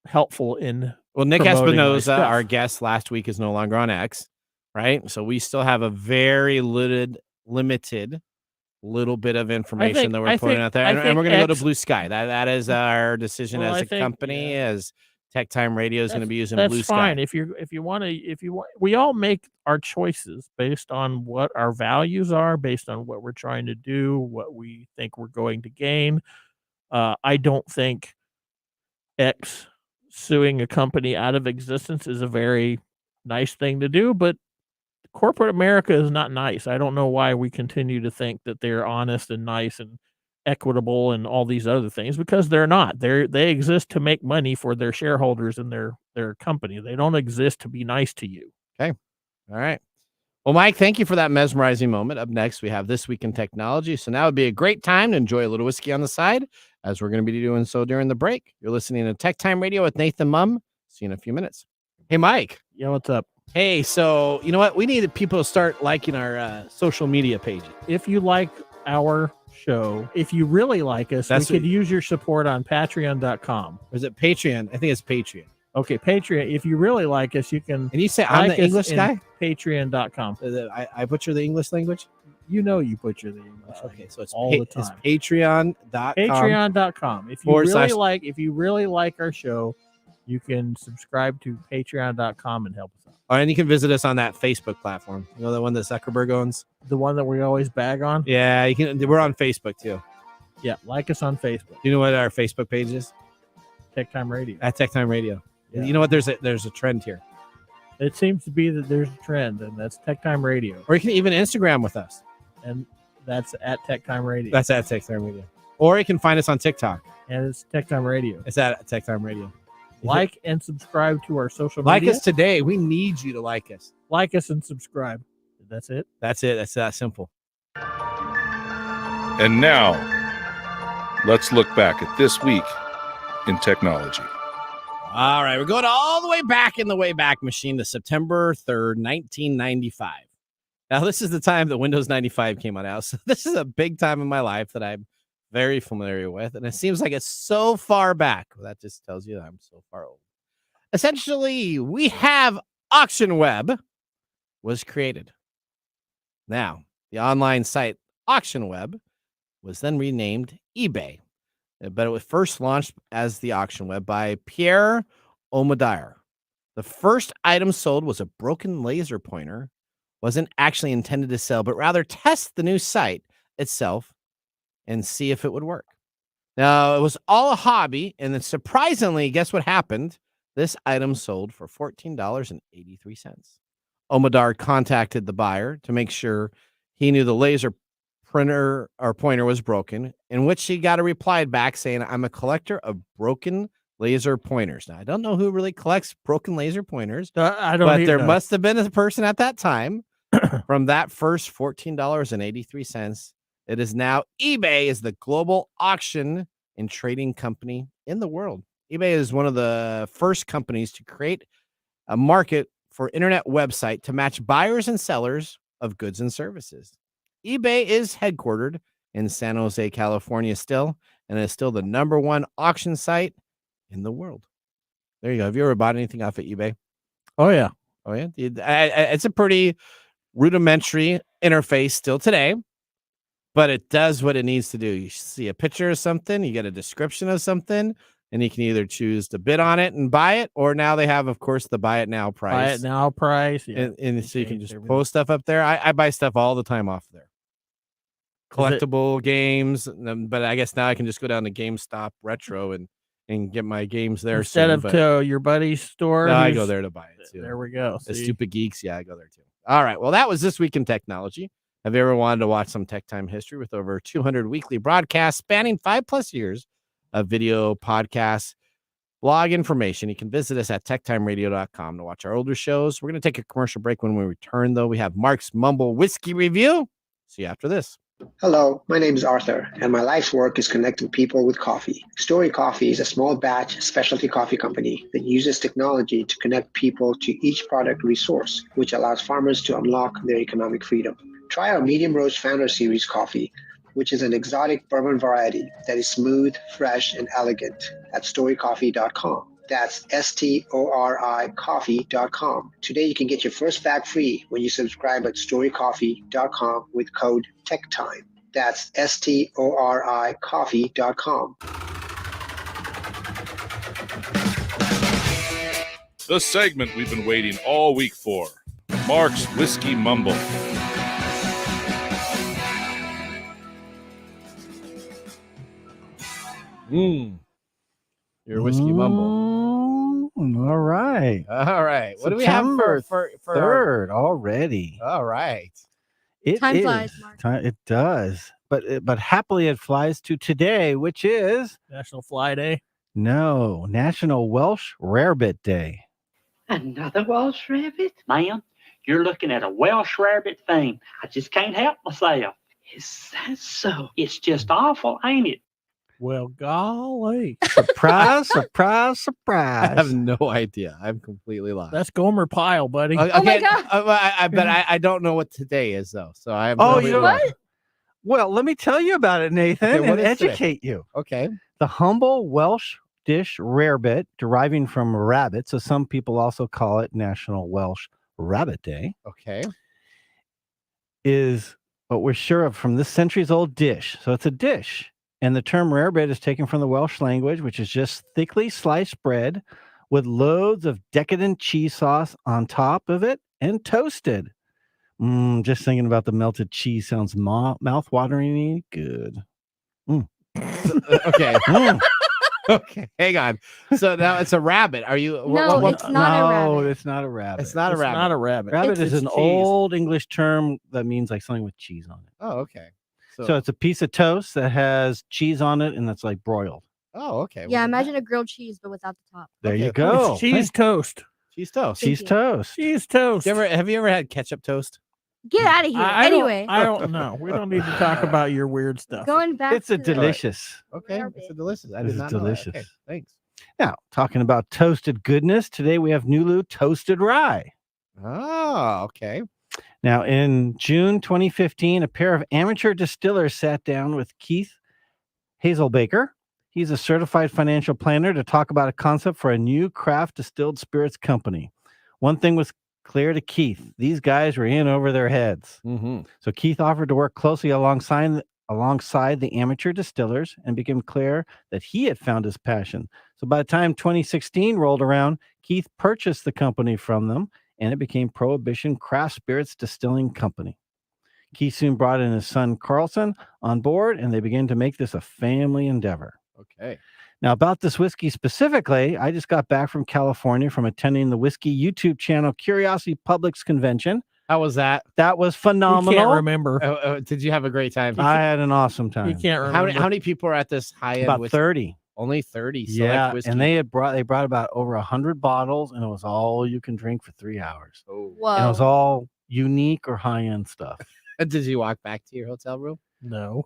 helpful in. Well, Nick promoting my Espinoza, stuff. our guest last week, is no longer on X, right? So we still have a very limited little bit of information that we're putting out there. And we're going to go to Blue Sky. That is our decision as a company, as TechTime Radio is going to be using Blue Sky. That's fine. If you want, we all make our choices based on what our values are, based on what we're trying to do, what we think we're going to gain. I don't think X suing a company out of existence is a very nice thing to do, but corporate America is not nice. I don't know why we continue to think that they're honest and nice and equitable and all these other things, because they're not. They exist to make money for their shareholders and their company. They don't exist to be nice to you. Okay. All right. Well, Mike, thank you for that mesmerizing moment. Up next, we have This Week in Technology. So now would be a great time to enjoy a little whiskey on the side, as we're going to be doing so during the break. You're listening to TechTime Radio with Nathan Mumm. See you in a few minutes. Hey, Mike. Yeah, what's up? Hey, so you know what? We need people to start liking our social media pages. If you like our show, if you really like us, we could use your support on patreon.com. Or is it Patreon? I think it's Patreon. Okay, Patreon. If you really like us, you can. And you say I'm the English guy? Patreon.com. I butcher the English language? You butcher the English. Okay, so it's all the time. It's Patreon.com. Patreon.com. If you really like our show, you can subscribe to Patreon.com and help us out. And you can visit us on that Facebook platform. You know, the one that Zuckerberg owns? The one that we always bag on? Yeah, you can. We're on Facebook too. Yeah, like us on Facebook. You know what our Facebook page is? TechTime Radio. At TechTime Radio. Yeah. You know what? There's a trend here. It seems to be that there's a trend, and that's TechTime Radio. Or you can even Instagram with us. And that's at TechTime Radio. That's at TechTime Radio. Or you can find us on TikTok. And it's TechTime Radio. It's at TechTime Radio. Like and subscribe to our social media. Like us today. We need you to like us. Like us and subscribe. That's it. That's it. That's that simple. And now, let's look back at this week in technology. All right. We're going all the way back in the Wayback Machine to September 3rd, 1995. Now, this is the time that Windows 95 came out. So this is a big time in my life that I'm very familiar with. And it seems like it's so far back. Well, that just tells you that I'm so far old. Essentially, we have Auction Web was created. Now, the online site Auction Web was then renamed eBay, but it was first launched as the Auction Web by Pierre Omidyar. The first item sold was a broken laser pointer. Wasn't actually intended to sell, but rather test the new site itself and see if it would work. Now, it was all a hobby, and then surprisingly, guess what happened? This item sold for $14.83. Omidyar contacted the buyer to make sure he knew the laser printer or pointer was broken, in which he got a reply back saying, "I'm a collector of broken laser pointers." Now, I don't know who really collects broken laser pointers, I don't but there know. must have been a person at that time. From that first $14.83, it is now eBay is the global auction and trading company in the world. eBay is one of the first companies to create a market for internet website to match buyers and sellers of goods and services. eBay is headquartered in San Jose, California still, and is still the #1 auction site in the world. There you go. Have you ever bought anything off of eBay? Oh, yeah. Oh, yeah. It's a pretty rudimentary interface still today, but it does what it needs to do. You see a picture of something, you get a description of something, and you can either choose to bid on it and buy it, or now they have, of course, the buy it now price. Buy it now price. Yeah. And so you can just post stuff up there. I buy stuff all the time off there. Collectible games, but I guess now I can just go down to GameStop Retro and get my games there. Instead of to your buddy's store. No, I go there to buy it too. There we go. The Stupid Geeks. Yeah, I go there too. All right. Well, that was This Week in Technology. Have you ever wanted to watch some Tech Time history with over 200 weekly broadcasts spanning 5+ years of video, podcasts, blog information? You can visit us at techtimeradio.com to watch our older shows. We're going to take a commercial break. When we return, though, we have Mark's Mumble Whiskey Review. See you after this. Hello, my name is Arthur, and my life's work is connecting people with coffee. Story Coffee is a small batch specialty coffee company that uses technology to connect people to each product resource, which allows farmers to unlock their economic freedom. Try our Medium Roast Founder Series coffee, which is an exotic bourbon variety that is smooth, fresh, and elegant at storycoffee.com. That's STORI coffee.com. Today you can get your first bag free when you subscribe at storycoffee.com with code TechTime. That's STORI coffee.com. The segment we've been waiting all week for. Mark's Whiskey Mumble. Your Whiskey Mumble. All right. All right. What do we have for 3rd already? All right. Time flies, Mark. It does. But happily it flies to today, which is National Fly Day. No, National Welsh Rarebit Day. Another Welsh rabbit? Ma'am, you're looking at a Welsh rabbit thing. I just can't help myself. Is that so? It's just awful, ain't it? Well, golly. Surprise, surprise, surprise. I have no idea. I'm completely lost. That's Gomer Pyle, buddy. Okay, Oh my God. But I don't know what today is, though. So I have Oh, no you know idea. what? Well, let me tell you about it, Nathan, Okay, what and is today? educate you. Okay. The humble Welsh dish rarebit, deriving from rabbit, so some people also call it National Welsh Rabbit Day, Okay. is what we're sure of from this centuries-old dish. So it's a dish. And the term rarebit is taken from the Welsh language, which is just thickly sliced bread with loads of decadent cheese sauce on top of it and toasted. Just thinking about the melted cheese sounds mouth-wateringly good. Okay. Okay. Hang on. So now it's a rabbit. Are you? No, it's not a rabbit. No, it's not a rabbit. It's not a It's rabbit. not a rabbit. Rabbit It's is an cheese. old English term that means like something with cheese on it. Oh, okay. So it's a piece of toast that has cheese on it and that's like broiled. Oh, okay. Yeah, Well, imagine a grilled cheese, but without the top. There Okay, you go. It's cheese toast. cheese toast. Cheese Thank you. toast. Cheese toast. Have you ever had ketchup toast? Get out of here. Anyway, I don't know. We don't need to talk about your weird stuff. going back It's a to the- delicious. Okay. Rarebit. It's a delicious. I This did is not know that. delicious. Okay, thanks. Now, talking about toasted goodness, today we have Nulu Toasted Rye. Oh, okay. Now, in June 2015, a pair of amateur distillers sat down with Keith Hazelbaker. He's a certified financial planner to talk about a concept for a new craft distilled spirits company. One thing was clear to Keith. These guys were in over their heads. Mm-hmm. So Keith offered to work closely alongside the amateur distillers and became clear that he had found his passion. So by the time 2016 rolled around, Keith purchased the company from them and it became Prohibition Craft Spirits Distilling Company. Keith soon brought in his son Carlson on board and they began to make this a family endeavor. Okay. Now, about this whiskey specifically, I just got back from California from attending the whiskey YouTube channel Curiosity Publics Convention. How was that? That was You phenomenal. can't remember. Did you have a great time? I had an awesome You time. can't remember. How many people are at this high-end About whiskey? 30. Only 30. Yeah, whiskey. and they brought about over 100 bottles, and it was all you can drink for 3 hours. Oh. Whoa. And it was all unique or high-end stuff. Did you walk back to your hotel room? No.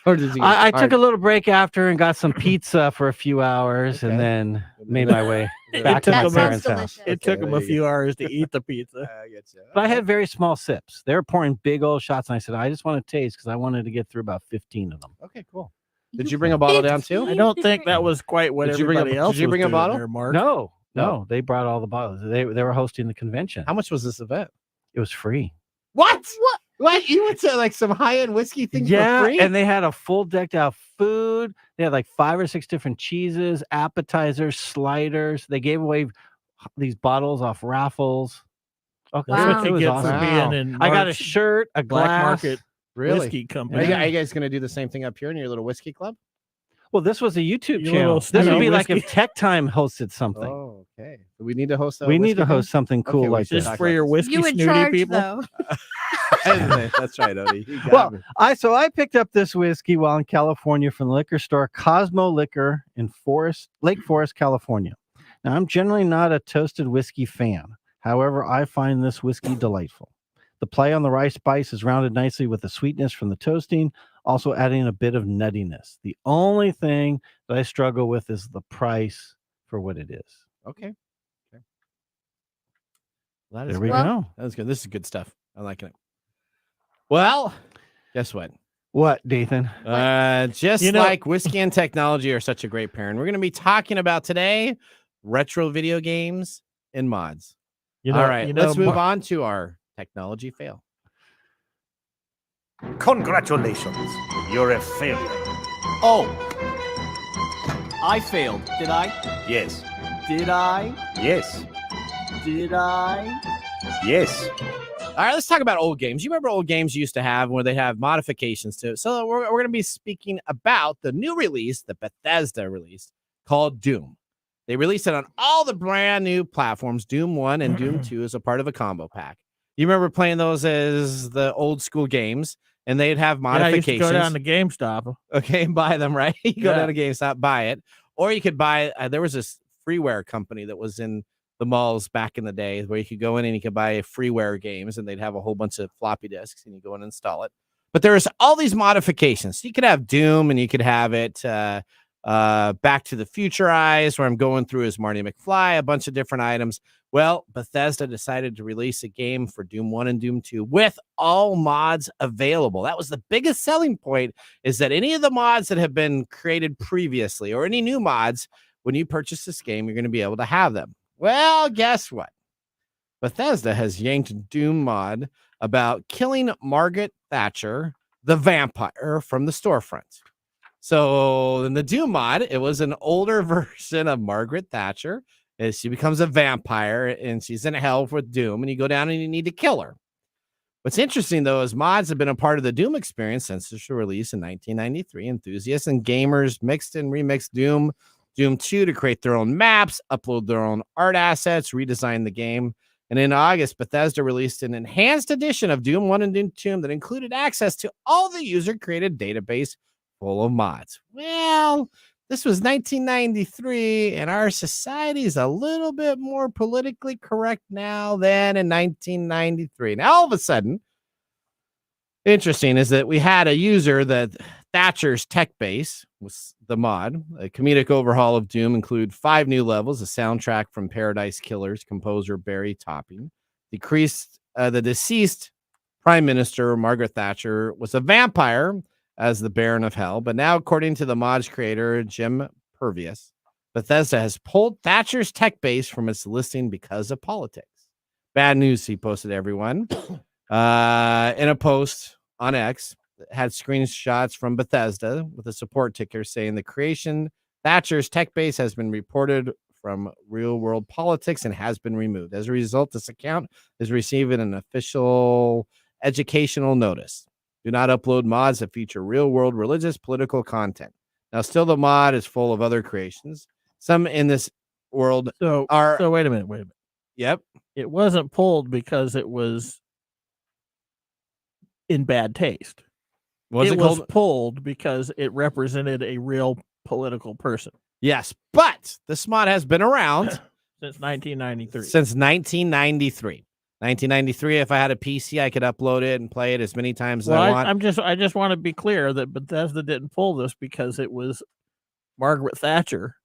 Or did you? I took a little break after and got some pizza for a few hours, and then made my way back to That my sounds parents' house. delicious. It took them a few hours to eat the pizza. I get you. But I had very small sips. They were pouring big old shots, and I said, I just want to taste because I wanted to get through about 15 of them. Okay, cool. Did you bring a bottle down too? I don't think that was quite what Did you bring a- everybody else did you was bring a doing bottle? there, Mark. No, they brought all the bottles. They were hosting the convention. How much was this event? It was free. What? What? You went to like some high-end whiskey thing for free? And they had a full decked out food. They had like 5 or 6 different cheeses, appetizers, sliders. They gave away these bottles off raffles. Okay, That's Wow. what it you was get awesome. for being in I got a Mark's shirt, a black glass. market Really? whiskey Are company. you guys going to do the same thing up here in your little whiskey club? Well, this was a YouTube Your channel. little This would snow be like whiskey. if Tech Time hosted something. Oh, okay. We need to host. We need to host something cool Okay, we like should this. Just for your whiskey You would snooty charge people. though. That's right, Odie. You got Well, me. I picked up this whiskey while in California from the liquor store Cosmo Liquor in Lake Forest, California. Now, I'm generally not a toasted whiskey fan. However, I find this whiskey delightful. The play on the rye spice is rounded nicely with the sweetness from the toasting, also adding a bit of nuttiness. The only thing that I struggle with is the price for what it is. Okay. Well, There we go. That was good. This is good stuff. I'm liking it. Well, guess what? What, Nathan? Just like whiskey and technology are such a great pairing, we're going to be talking about today retro video games and mods. All right, let's move on to our technology fail. Congratulations, you're a failure. Oh, I failed, did I? Yes. Did I? Yes. Did I? Yes. All right, let's talk about old games. You remember old games you used to have where they have modifications to it. So we're going to be speaking about the new release, the Bethesda release, called Doom. They released it on all the brand new platforms. Doom 1 and Doom 2 is a part of a combo pack. You remember playing those as the old school games, and they'd have modifications. Yeah, I used to go down to GameStop. Okay, and buy them, right? You go down to GameStop, buy it. Or you could buy, there was this freeware company that was in the malls back in the day where you could go in and you could buy freeware games, and they'd have a whole bunch of floppy disks, and you go in and install it. But there's all these modifications. You could have Doom, and you could have it Back to the Future eyes, where I'm going through as Marty McFly, a bunch of different items. Well, Bethesda decided to release a game for Doom 1 and Doom 2 with all mods available. That was the biggest selling point, is that any of the mods that have been created previously or any new mods, when you purchase this game, you're going to be able to have them. Well, guess what? Bethesda has yanked a Doom mod about killing Margaret Thatcher, the vampire, from the storefront. So in the Doom mod, it was an older version of Margaret Thatcher. As she becomes a vampire, and she's in hell with Doom, and you go down and you need to kill her. What's interesting, though, is mods have been a part of the Doom experience since its release in 1993. Enthusiasts and gamers mixed and remixed Doom 2 to create their own maps, upload their own art assets, redesign the game. And in August, Bethesda released an enhanced edition of Doom 1 and Doom 2 that included access to all the user-created database full of mods. Well, this was 1993, and our society is a little bit more politically correct now than in 1993. Now, all of a sudden, interesting is that we had a user that Thatcher's Tech Base was the mod. A comedic overhaul of Doom include 5 new levels, a soundtrack from Paradise Killers composer Barry Topping. The deceased Prime Minister Margaret Thatcher was a vampire as the Baron of Hell, but now, according to the mod's creator Jim Purvis, Bethesda has pulled Thatcher's Tech Base from its listing because of politics. Bad news, he posted, everyone. In a post on X, had screenshots from Bethesda with a support ticker saying the creation Thatcher's Tech Base has been reported from real world politics and has been removed. As a result, this account is receiving an official educational notice. Do not upload mods that feature real world religious political content. Now, still, the mod is full of other creations. Some in this world So wait a minute. Yep. It wasn't pulled because it was in bad taste. It was pulled because it represented a real political person. Yes, but this mod has been around since 1993. Since 1993. 1993, if I had a PC, I could upload it and play it as many times as I want. I just want to be clear that Bethesda didn't pull this because it was Margaret Thatcher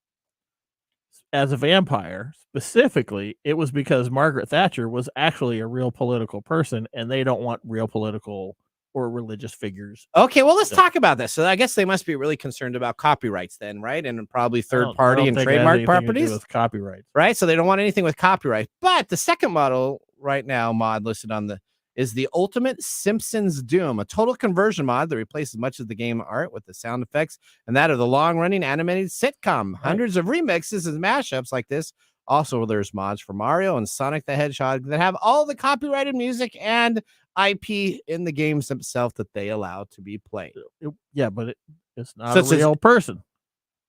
as a vampire. Specifically, it was because Margaret Thatcher was actually a real political person, and they don't want real political or religious figures. Okay, well, let's talk about this. So I guess they must be really concerned about copyrights then, right? And probably third-party and trademark properties with copyrights, right? So they don't want anything with copyright. But the second model right now, mod listed on is the Ultimate Simpsons Doom, a total conversion mod that replaces much of the game art with the sound effects and that of the long-running animated sitcom. Right. Hundreds of remixes and mashups like this. Also, there's mods for Mario and Sonic the Hedgehog that have all the copyrighted music and IP in the games themselves that they allow to be played. But it's not a real person.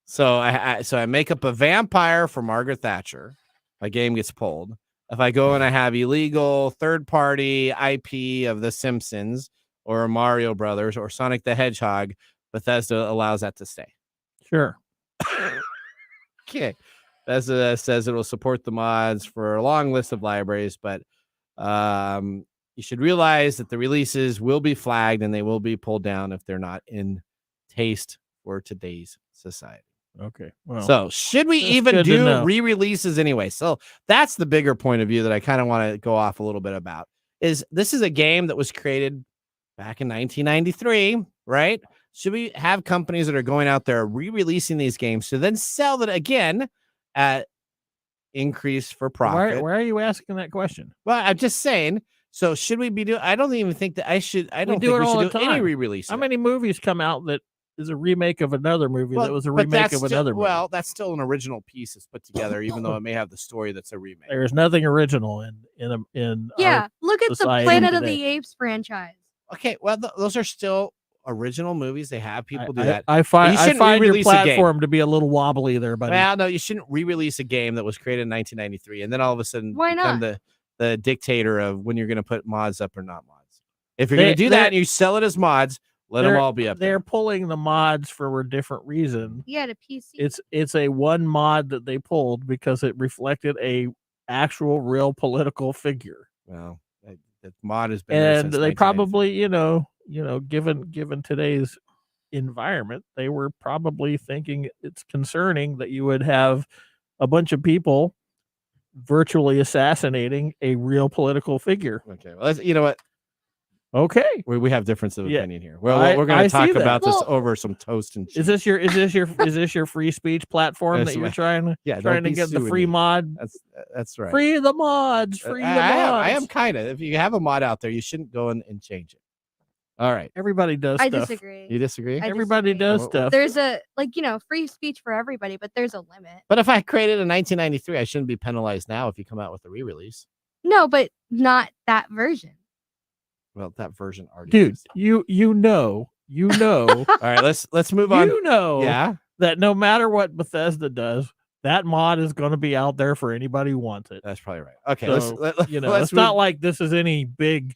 So I make up a vampire for Margaret Thatcher. My game gets pulled. if I go and I have illegal third-party IP of The Simpsons or Mario Brothers or Sonic the Hedgehog, Bethesda allows that to stay. Sure. Okay. Bethesda says it will support the mods for a long list of libraries, but you should realize that the releases will be flagged and they will be pulled down if they're not in taste for today's society. Okay. Well, so should we even good to do know. re-releases anyway? So that's the bigger point of view that I kind of want to go off a little bit about. Is this is a game that was created back in 1993, right? Should we have companies that are going out there re-releasing these games to then sell it again at increase for profit? Why are you asking that question? Well, I'm just saying. So should we be doing? I don't even think that I should. I don't think we should do any re-release. How many movies come out that is a remake of another movie that was a remake of another movie? Well, that's still an original piece that's put together, even though it may have the story that's a remake. There's nothing original in Yeah, look at the society Planet of today. the Apes franchise. Okay, well, those are still original movies. They have people do that. I find your re-release a game. platform to be a little wobbly there, buddy. Well, no, you shouldn't re-release a game that was created in 1993 and then all of a sudden Why become not? the dictator of when you're going to put mods up or not mods. If you're going to do that and you sell it as mods, let them all be up there. They're pulling the mods for a different reason. Yeah, to PC. It's a one mod that they pulled because it reflected a actual real political figure. Well, that mod has been there And since they 1993. probably, given today's environment, they were probably thinking it's concerning that you would have a bunch of people virtually assassinating a real political figure. Okay, well, you know what? Okay, we have difference of Yeah. opinion here. Well, we're I going to talk see that. about this Well- over some toast and cheese. Is this your free speech platform That's that you're right. trying Yeah, trying don't to be get the suing free me. mod? That's right. Free the mods, free the mods. I am kind of. If you have a mod out there, you shouldn't go in and change it. All right. Everybody does I stuff. disagree. You disagree? Everybody does stuff. There's a free speech for everybody, but there's a limit. But if I created in 1993, I shouldn't be penalized now if you come out with a re-release. No, but not that version. Well, that version already Dude, exists. you know. All right, let's move on. You know Yeah. that no matter what Bethesda does, that mod is going to be out there for anybody who wants it. That's probably right. Okay, So, let's it's not like this is any big.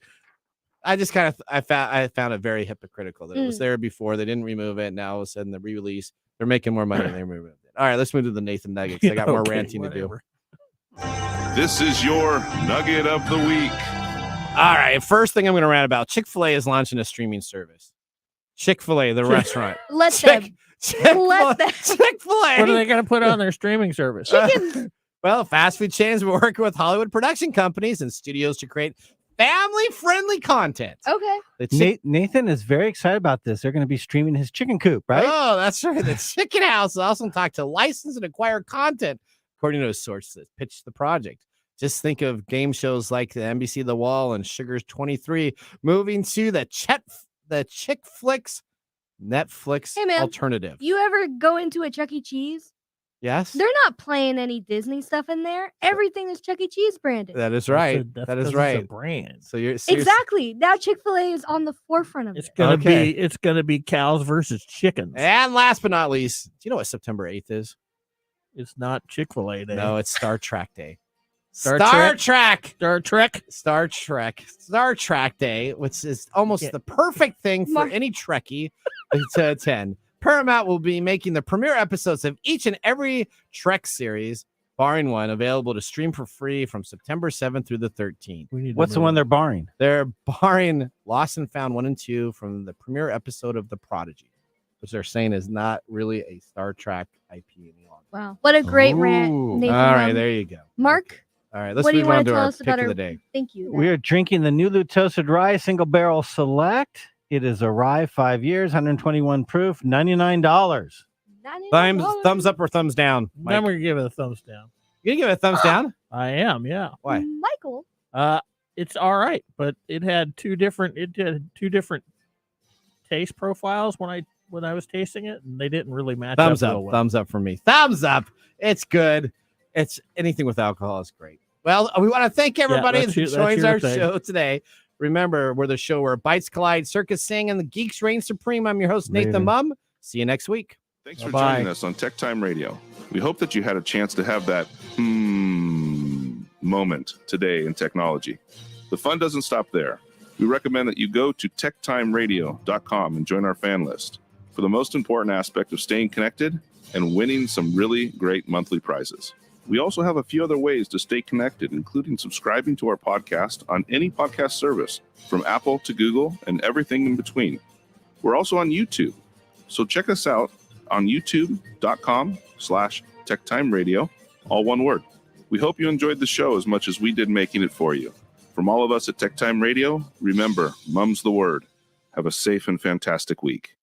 I just kind of I found it very hypocritical that it was there before. They didn't remove it. Now all of a sudden the re-release, they're making more money and they removed it. All right, let's move to the Nathan Nuggets. I got more Okay, ranting whatever. to do. This is your Nugget of the Week. All right, first thing I'm going to rant about: Chick-fil-A is launching a streaming service. Chick-fil-A, the restaurant. Let them. Let them. Chick-fil-A. What are they going to put on their streaming service? Chickens. Well, fast food chains will work with Hollywood production companies and studios to create family-friendly content. Okay. The Nathan is very excited about this. They're going to be streaming his chicken coop, right? Oh, that's right. The Chicken House will also talk to license and acquire content, according to a source that pitched the project. Just think of game shows like the NBC The Wall and Sugar's 23 moving to the Chick Flicks Netflix Hey, man. alternative. You ever go into a Chuck E. Cheese? Yes, They're not playing any Disney stuff in there. Everything is Chuck E. Cheese branded. that is right. That's That is 'cause it's a right. brand. So you're Exactly. Now Chick-fil-A is on the forefront of It's it. gonna Okay. it's gonna be cows versus chickens. And last but not least, do you know what September 8th is? It's not Chick-fil-A Day. No, it's Star Trek Day. Star Trek Star Trek. Day, which is almost Yeah. the perfect thing for any Trekkie to attend. Paramount will be making the premiere episodes of each and every Trek series, barring one, available to stream for free from September 7th through the 13th. What's the one they're barring? They're barring Lost and Found 1 and 2 from the premiere episode of The Prodigy, which they're saying is not really a Star Trek IP any longer. Wow. What a great rant, Ooh. Nathan. All right, Mumm. there you go. Mark, All right, let's what do you move on want to to tell our us pick about of our the day. Thank you. We are drinking the Nulu Toasted Rye Single Barrel Select. It is a rye, 5 years, 121 proof, $99. Thumbs up or thumbs down? Mike? I'm gonna give it a thumbs down. You gonna give it a thumbs down? I am, yeah. Why? Michael. It's all right, but it had two different taste profiles when I was tasting it, and they didn't really match Thumbs up. up. real well. Thumbs up for me. Thumbs up. It's good. It's anything with alcohol is great. Well, we want to thank everybody that's that your- that's joins your our thing. show today. Remember, we're the show where bites collide, circus sing, and the geeks reign supreme. I'm your host, Nathan Later. Mumm. See you next week. Thanks for Bye-bye. joining us on TechTime Radio. We hope that you had a chance to have that moment today in technology. The fun doesn't stop there. We recommend that you go to techtimeradio.com and join our fan list for the most important aspect of staying connected and winning some really great monthly prizes. We also have a few other ways to stay connected, including subscribing to our podcast on any podcast service, from Apple to Google and everything in between. We're also on YouTube, so check us out on youtube.com/techtimeradio, all one word. We hope you enjoyed the show as much as we did making it for you. From all of us at TechTime Radio, remember, mum's the word. Have a safe and fantastic week.